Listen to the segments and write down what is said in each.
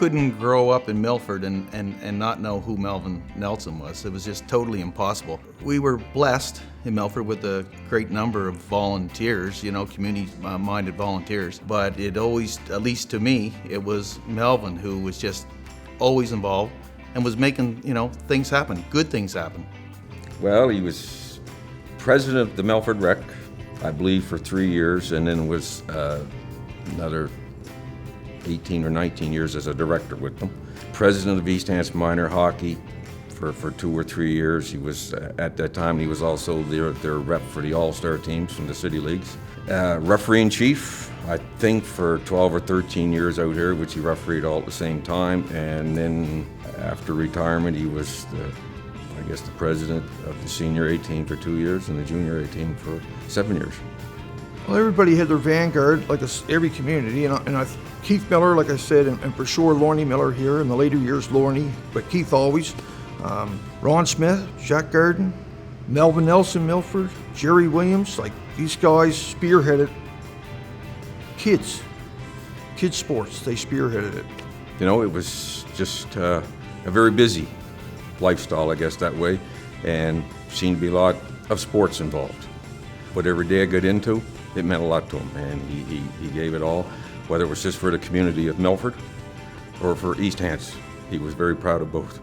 couldn't grow up in Milford and not know who Melvin Nelson was. It was just totally impossible. We were blessed in Milford with a great number of volunteers, community-minded volunteers. But it always, at least to me, it was Melvin who was just always involved and was making, things happen, good things happen. Well, he was president of the Milford Rec, I believe, for 3 years, and then was another 18 or 19 years as a director with them. President of East Hants Minor Hockey for 2 or 3 years. He was, at that time, he was also their rep for the All-Star teams from the city leagues. Referee in chief, I think, for 12 or 13 years out here, which he refereed all at the same time. And then after retirement, he was the president of the senior A team for 2 years and the junior A team for 7 years. Well, everybody had their vanguard, like every community, Keith Miller, like I said, and for sure Lorne Miller here in the later years, Lorne, but Keith always. Ron Smith, Jack Garden, Melvin Nelson, Milford, Jerry Williams, like these guys spearheaded kids sports. They spearheaded it. It was just a very busy lifestyle, I guess, that way, and seemed to be a lot of sports involved. Whatever day I got into, it meant a lot to him, and he gave it all, whether it was just for the community of Milford or for East Hants. He was very proud of both.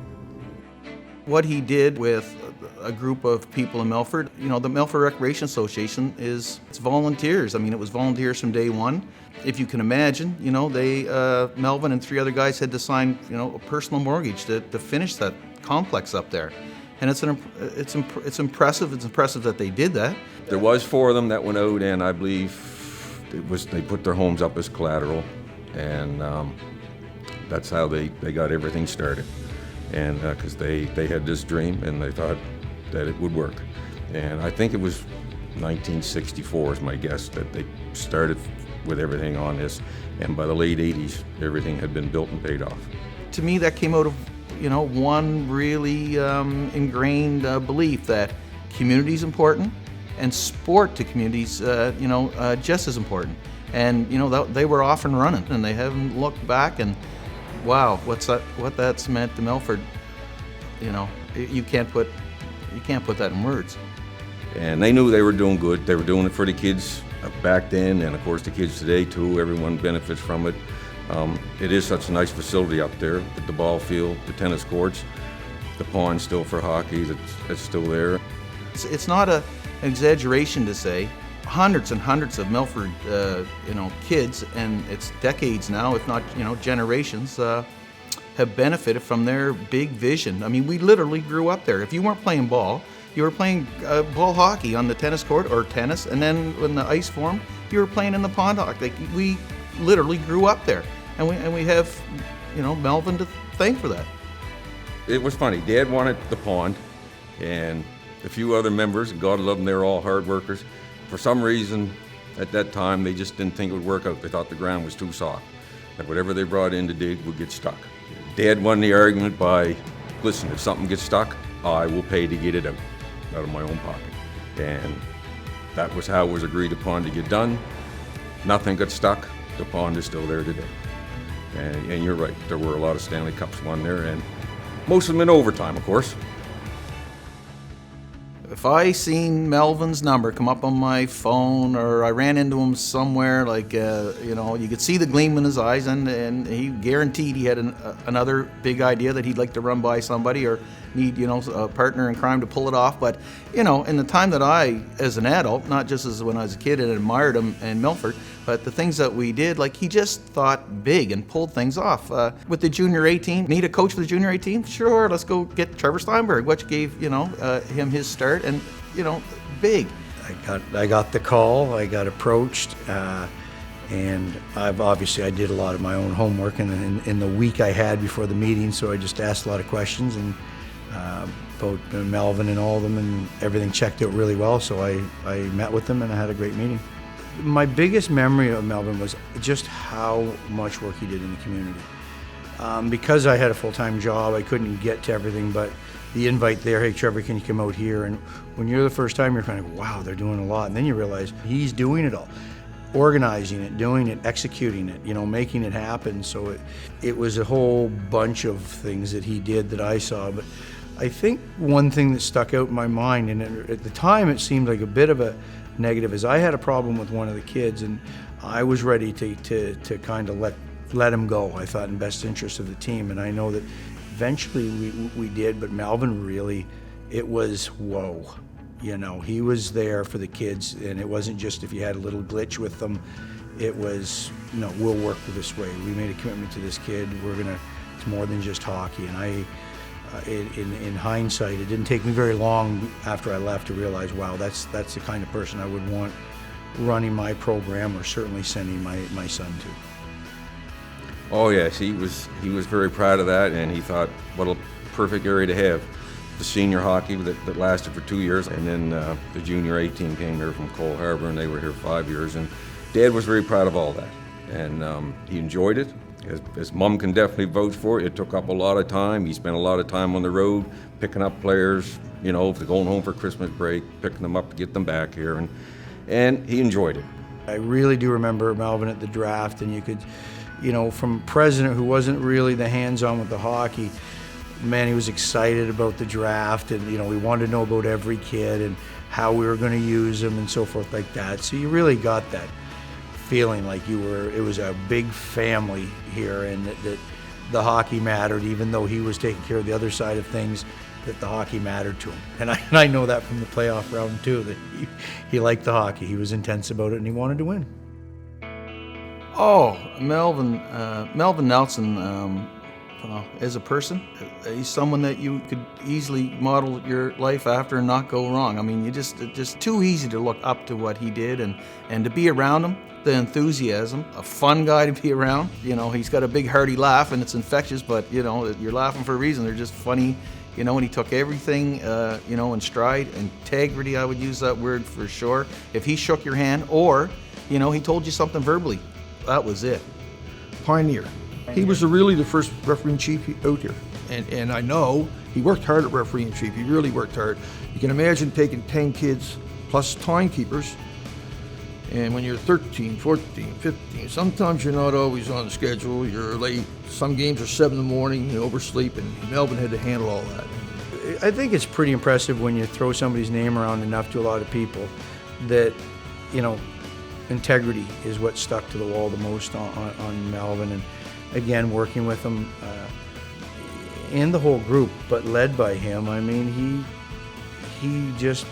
What he did with a group of people in Milford, the Milford Recreation Association it's volunteers. It was volunteers from day one. If you can imagine, Melvin and 3 other guys had to sign, a personal mortgage to finish that complex up there. And it's impressive. It's impressive that they did that. There was 4 of them that went out, and I believe they put their homes up as collateral, and that's how they got everything started. And because they had this dream, and they thought that it would work. And I think it was 1964 is my guess that they started with everything on this, and by the late 80s, everything had been built and paid off. To me, that came out of one really ingrained belief that community is important, and sport to communities, just as important. And they were off and running, and they haven't looked back. And wow, what that's meant to Milford. You can't put that in words. And they knew they were doing good. They were doing it for the kids back then, and of course the kids today too. Everyone benefits from it. It is such a nice facility up there with the ball field, the tennis courts, the pond still for hockey that's still there. It's not an exaggeration to say hundreds and hundreds of Milford kids, and it's decades now, if not generations, have benefited from their big vision. We literally grew up there. If you weren't playing ball, you were playing ball hockey on the tennis court or tennis, and then when the ice formed, you were playing in the pond hockey. We literally grew up there. And we have, Melvin to thank for that. It was funny. Dad wanted the pond, and a few other members, and God love them, they were all hard workers. For some reason, at that time, they just didn't think it would work out. They thought the ground was too soft, that whatever they brought in to dig would get stuck. Dad won the argument by, listen, if something gets stuck, I will pay to get it out of my own pocket. And that was how it was agreed upon to get done. Nothing got stuck. The pond is still there today. And you're right, there were a lot of Stanley Cups won there, and most of them in overtime, of course. If I seen Melvin's number come up on my phone, or I ran into him somewhere, you could see the gleam in his eyes, and he guaranteed he had another big idea that he'd like to run by somebody, or need a partner in crime to pull it off. But in the time that I, as an adult, not just as when I was a kid and admired him in Milford, but the things that we did, he just thought big and pulled things off. With the junior A team, need a coach for the junior A team? Sure, let's go get Trevor Steinberg, which gave him his start, and big. I got the call. I got approached, and I did a lot of my own homework in the week I had before the meeting. So I just asked a lot of questions, and about Melvin and all of them, and everything checked out really well. So I met with them, and I had a great meeting. My biggest memory of Melvin was just how much work he did in the community. Because I had a full-time job, I couldn't get to everything, but the invite there, hey Trevor, can you come out here? And when you're the first time, you're kind of, wow, they're doing a lot. And then you realize he's doing it all. organizing it, doing it, executing it, making it happen. So it was a whole bunch of things that he did that I saw. But I think one thing that stuck out in my mind, and at the time it seemed like a bit of a negative, is I had a problem with one of the kids, and I was ready to kind of let him go. I thought in best interest of the team, and I know that eventually we did, but Melvin really, it was whoa. He was there for the kids, and it wasn't just if you had a little glitch with them. It was, no, we'll work this way. We made a commitment to this kid. It's more than just hockey. And in hindsight, it didn't take me very long after I left to realize, wow, that's the kind of person I would want running my program, or certainly sending my son to. Oh yes, he was very proud of that, and he thought, what a perfect area to have. The senior hockey that lasted for 2 years, and then the junior A team came here from Cole Harbour, and they were here 5 years, and Dad was very proud of all that, and he enjoyed it. As Mom can definitely vouch for, it took up a lot of time. He spent a lot of time on the road, picking up players, going home for Christmas break, picking them up to get them back here, and he enjoyed it. I really do remember Melvin at the draft, and you could, from president who wasn't really the hands-on with the hockey, man, he was excited about the draft, and we wanted to know about every kid and how we were going to use them and so forth like that. So you really got that feeling like it was a big family here, and that the hockey mattered, even though he was taking care of the other side of things, that the hockey mattered to him. And I know that from the playoff round too, that he liked the hockey. He was intense about it, and he wanted to win. Oh, Melvin Nelson, as a person, he's someone that you could easily model your life after and not go wrong. I mean, it's just too easy to look up to what he did, and to be around him, the enthusiasm, a fun guy to be around. He's got a big hearty laugh, and it's infectious, but you're laughing for a reason. They're just funny, and he took everything, in stride. Integrity, I would use that word for sure. If he shook your hand, or, he told you something verbally, that was it. Pioneer. He was really the first referee-in-chief out here. And I know he worked hard at referee-in-chief. He really worked hard. You can imagine taking 10 kids plus timekeepers, and when you're 13, 14, 15, sometimes you're not always on schedule, you're late. Some games are 7 in the morning, you oversleep, and Melvin had to handle all that. I think it's pretty impressive when you throw somebody's name around enough to a lot of people that, integrity is what stuck to the wall the most on Melvin. And again, working with him and the whole group, but led by him. I mean, he just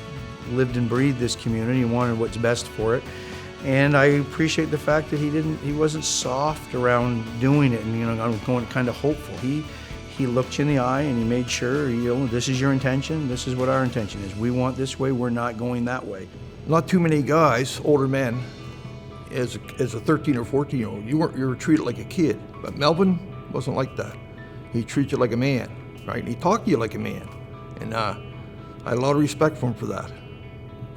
lived and breathed this community and wanted what's best for it. And I appreciate the fact that he wasn't soft around doing it, and I'm going kind of hopeful. He looked you in the eye and he made sure, this is your intention, this is what our intention is. We want this way, we're not going that way. Not too many guys, older men, as a 13 or 14-year-old, you were treated like a kid. But Melvin wasn't like that. He treated you like a man, right? And he talked to you like a man. And I had a lot of respect for him for that.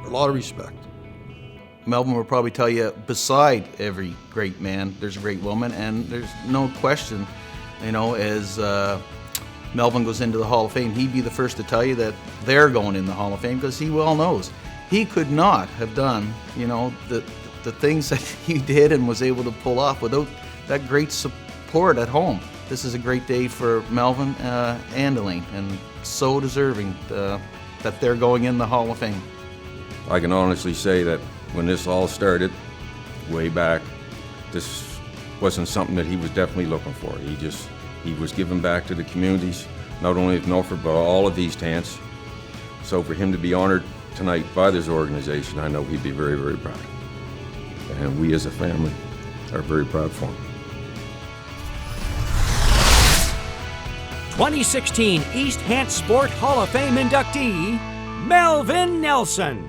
A lot of respect. Melvin will probably tell you, beside every great man, there's a great woman, and there's no question, as Melvin goes into the Hall of Fame, he'd be the first to tell you that they're going in the Hall of Fame, because he well knows he could not have done, the things that he did and was able to pull off without that great support at home. This is a great day for Melvin and Elaine, and so deserving that they're going in the Hall of Fame. I can honestly say that when this all started, way back, this wasn't something that he was definitely looking for. He was giving back to the communities, not only of Milford, but all of East Hants. So for him to be honored tonight by this organization, I know he'd be very, very proud. And we as a family are very proud for him. 2016 East Hants Sport Hall of Fame inductee, Melvin Nelson.